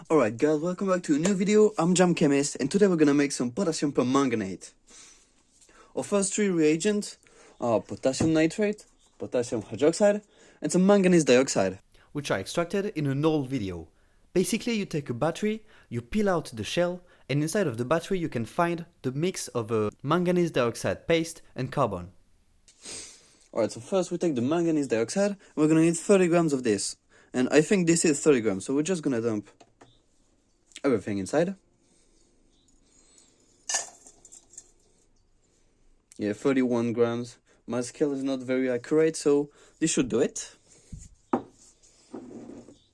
Alright guys, welcome back to a new video. I'm Jam Chemist and today we're gonna make some potassium permanganate. Our first three reagents are potassium nitrate, potassium hydroxide and some manganese dioxide, which are extracted in an old video. Basically you take a battery, you peel out the shell, and inside of the battery you can find the mix of a manganese dioxide paste and carbon. Alright, so first we take the manganese dioxide and we're gonna need 30 grams of this. And I think this is 30 grams, so we're just gonna dump everything inside. Yeah, 31 grams. My scale is not very accurate, so this should do it.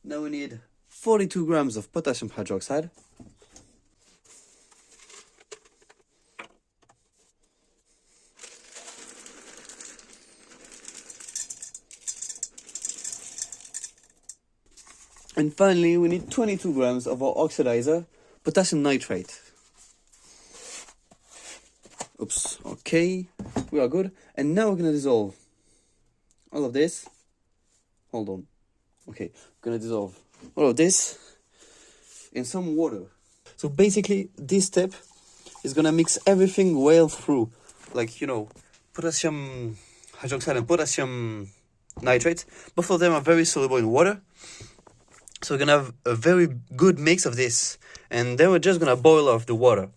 Now we need 42 grams of potassium hydroxide. And finally, we need 22 grams of our oxidizer, potassium nitrate. Oops, okay, we are good. And now we're gonna dissolve all of this. Hold on. Okay, we're gonna dissolve all of this in some water. So basically, this step is gonna mix everything well through. Like, you know, potassium hydroxide and potassium nitrate. Both of them are very soluble in water. So we're gonna have a very good mix of this, and then we're just gonna boil off the water.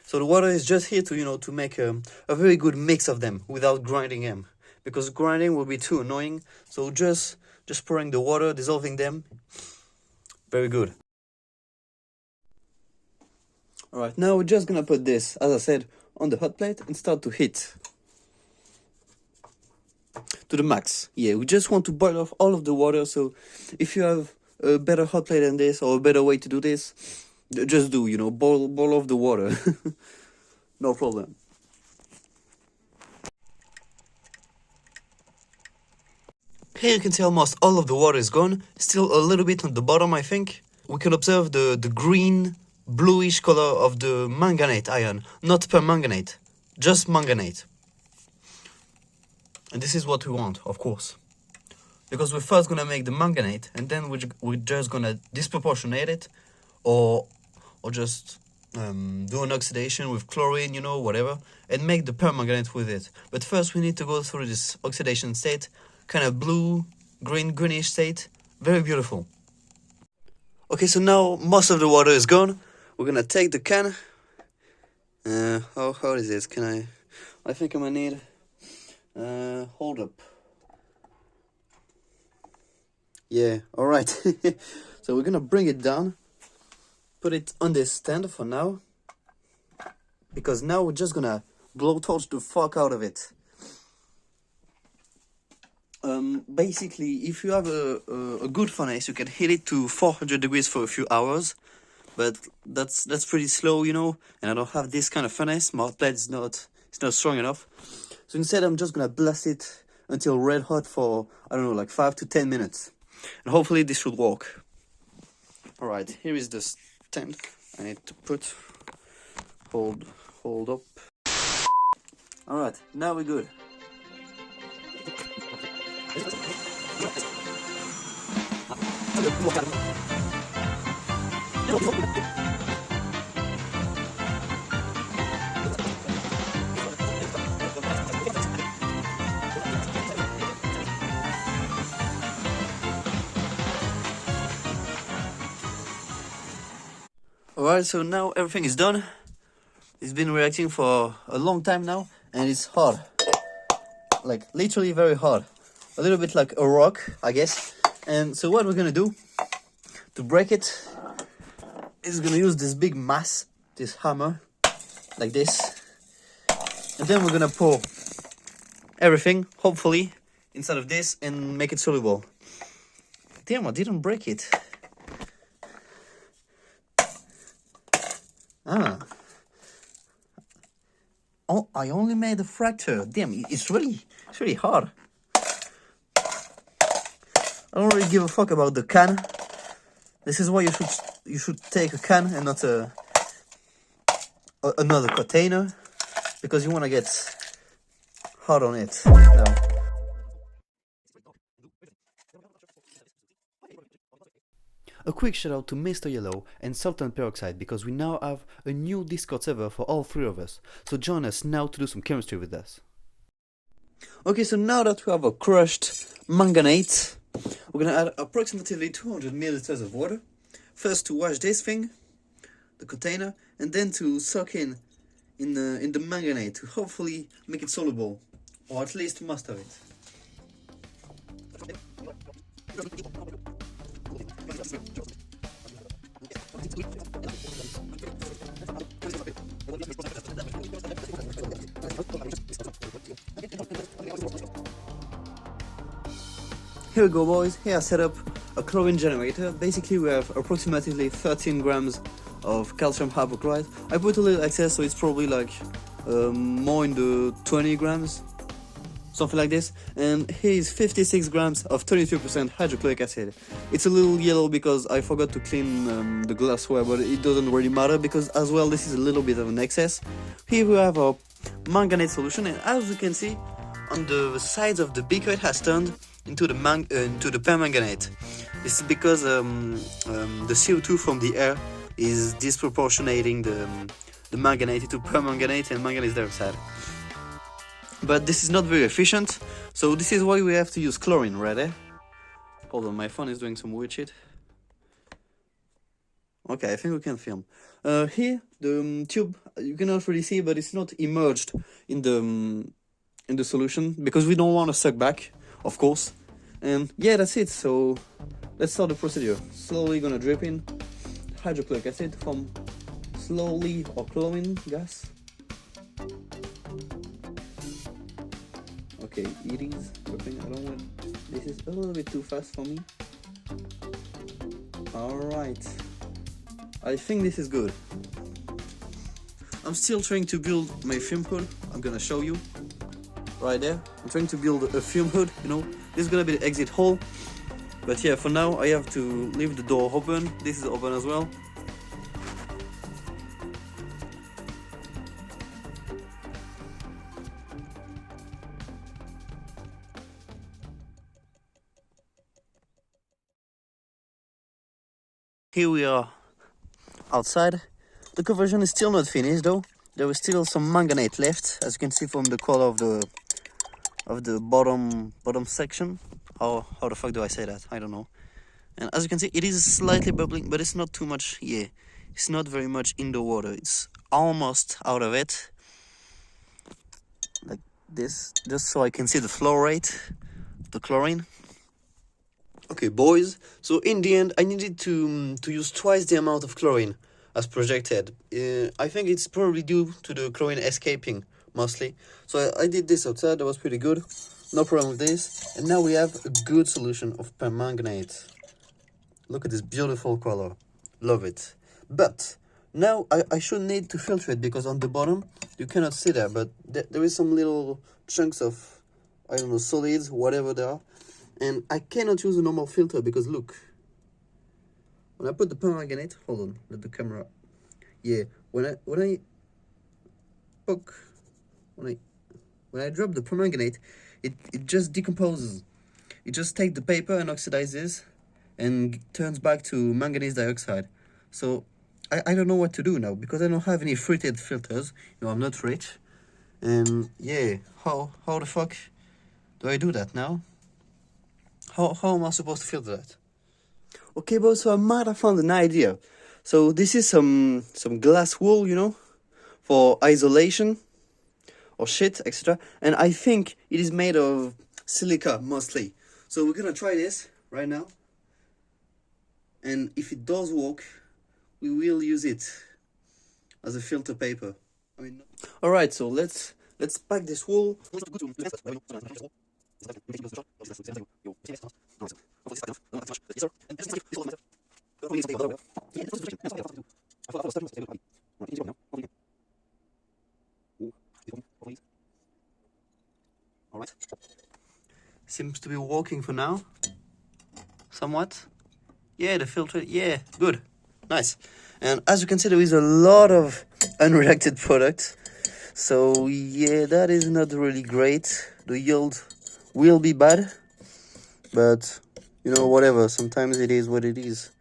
So the water is just here to, you know, to make a very good mix of them without grinding them, because grinding will be too annoying. So just pouring the water, dissolving them, very good. All right, now we're just gonna put this, as I said, on the hot plate and start to heat to the max. Yeah, we just want to boil off all of the water. So if you have a better hot plate than this, or a better way to do this, just do, you know, boil off the water. No problem. Here you can see almost all of the water is gone. Still a little bit on the bottom, I think. We can observe the green, bluish color of the manganate ion, not permanganate, just manganate. And this is what we want, of course. Because we're first gonna make the manganate, and then we're just gonna disproportionate it, or just do an oxidation with chlorine, you know, whatever, and make the permanganate with it. But first we need to go through this oxidation state, kind of blue, greenish state, very beautiful. Okay, so now most of the water is gone. We're gonna take the can. How is this? I think I'm gonna need. Hold up. Yeah, alright. So we're gonna bring it down, put it on this stand for now, because now we're just gonna blowtorch the fuck out of it. Basically, if you have a good furnace, you can heat it to 400 degrees for a few hours, but that's pretty slow, you know, and I don't have this kind of furnace. My hot plate is not strong enough. So instead, I'm just gonna blast it until red hot for, I don't know, like 5 to 10 minutes. And hopefully this should work. Alright, here is the stand. I need to put, hold up. Alright, now we're good. Alright, so now everything is done. It's been reacting for a long time now, and it's hard. Like, literally very hard. A little bit like a rock, I guess. And so what we're gonna do, to break it, is gonna use this big mass, this hammer, like this. And then we're gonna pour everything, hopefully, inside of this and make it soluble. Damn, I didn't break it. Oh, I only made a fracture. Damn, it's really hard. I don't really give a fuck about the can. This is why you should take a can and not another container, because you want to get hard on it. Now. A quick shout out to Mr. Yellow and Sultan Peroxide because we now have a new Discord server for all three of us, so join us now to do some chemistry with us. Okay, so now that we have a crushed manganate, we're gonna add approximately 200 milliliters of water. First to wash this thing, the container, and then to soak in the manganate to hopefully make it soluble, or at least most of it. Here we go, boys. Here I set up a chlorine generator. Basically we have approximately 13 grams of calcium hypochlorite. I put a little excess, so it's probably like more in the 20 grams, something like this. And here is 56 grams of 32% hydrochloric acid. It's a little yellow because I forgot to clean the glassware, but it doesn't really matter because as well this is a little bit of an excess. Here we have our manganate solution, and as you can see on the sides of the beaker it has turned into the permanganate. This is because the CO2 from the air is disproportionating the manganate into permanganate and manganese dioxide. But this is not very efficient, so this is why we have to use chlorine, right? Hold on, my phone is doing some weird shit. Okay, I think we can film. Here, the tube, you cannot really see, but it's not immersed in the solution because we don't want to suck back, of course. And yeah, that's it. So let's start the procedure. Slowly gonna drip in hydrochloric acid from slowly or chlorine gas. Okay, it is dripping. I don't want. This is a little bit too fast for me. All right. I think this is good. I'm still trying to build my fume hood. I'm gonna show you right there. I'm trying to build a fume hood, you know. This is gonna be the exit hole. But yeah, for now I have to leave the door open. This is open as well. Here we are outside. The conversion is still not finished though. There is still some manganate left, as you can see from the color of the bottom section. How the fuck do I say that? I don't know. And as you can see, it is slightly bubbling, but it's not too much. Yeah, it's not very much in the water. It's almost out of it, like this, just so I can see the flow rate of the chlorine. Okay, boys. So in the end, I needed to use twice the amount of chlorine as projected. I think it's probably due to the chlorine escaping mostly. So I did this outside. That was pretty good. No problem with this. And now we have a good solution of permanganate. Look at this beautiful color. Love it. But now I should need to filter it because on the bottom you cannot see that, but there is some little chunks of, I don't know, solids, whatever they are. And I cannot use a normal filter because look, when I put the permanganate, hold on, let the camera, yeah, when I drop the permanganate, it just decomposes. It just takes the paper and oxidizes and turns back to manganese dioxide. So I don't know what to do now because I don't have any treated filters. You know, I'm not rich. And yeah, how the fuck do I do that now? How am I supposed to filter that? Okay, boys, so I might have found an idea. So this is some glass wool, you know, for isolation or shit, etc. And I think it is made of silica mostly. So we're gonna try this right now. And if it does work, we will use it as a filter paper. I mean, all right, so let's pack this wool. Alright. Seems to be working for now. Somewhat. Yeah, the filter, yeah, good. Nice. And as you can see, there is a lot of unreacted product. So yeah, that is not really great. The yield will be bad, but you know, whatever, sometimes it is what it is.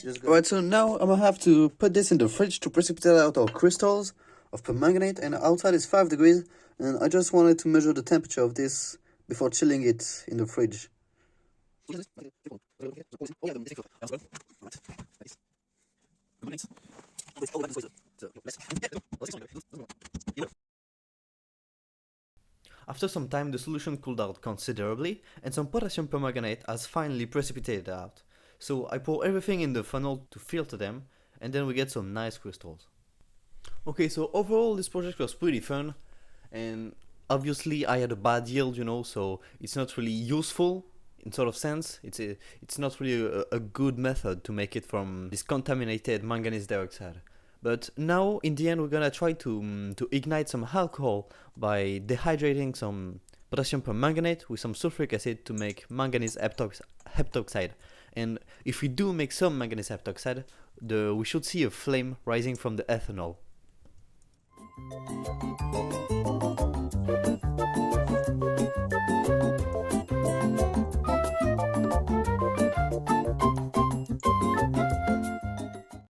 Alright, so now I'm gonna have to put this in the fridge to precipitate out our crystals of permanganate, and outside is 5 degrees, and I just wanted to measure the temperature of this before chilling it in the fridge. After some time, the solution cooled out considerably, and some potassium permanganate has finally precipitated out. So I pour everything in the funnel to filter them, and then we get some nice crystals. Okay, so overall this project was pretty fun, and obviously I had a bad yield, so it's not really useful in sort of sense. It's not really a good method to make it from this contaminated manganese dioxide. But now, in the end, we're gonna try to ignite some alcohol by dehydrating some potassium permanganate with some sulfuric acid to make manganese heptoxide. And if we do make some manganese heptoxide, we should see a flame rising from the ethanol.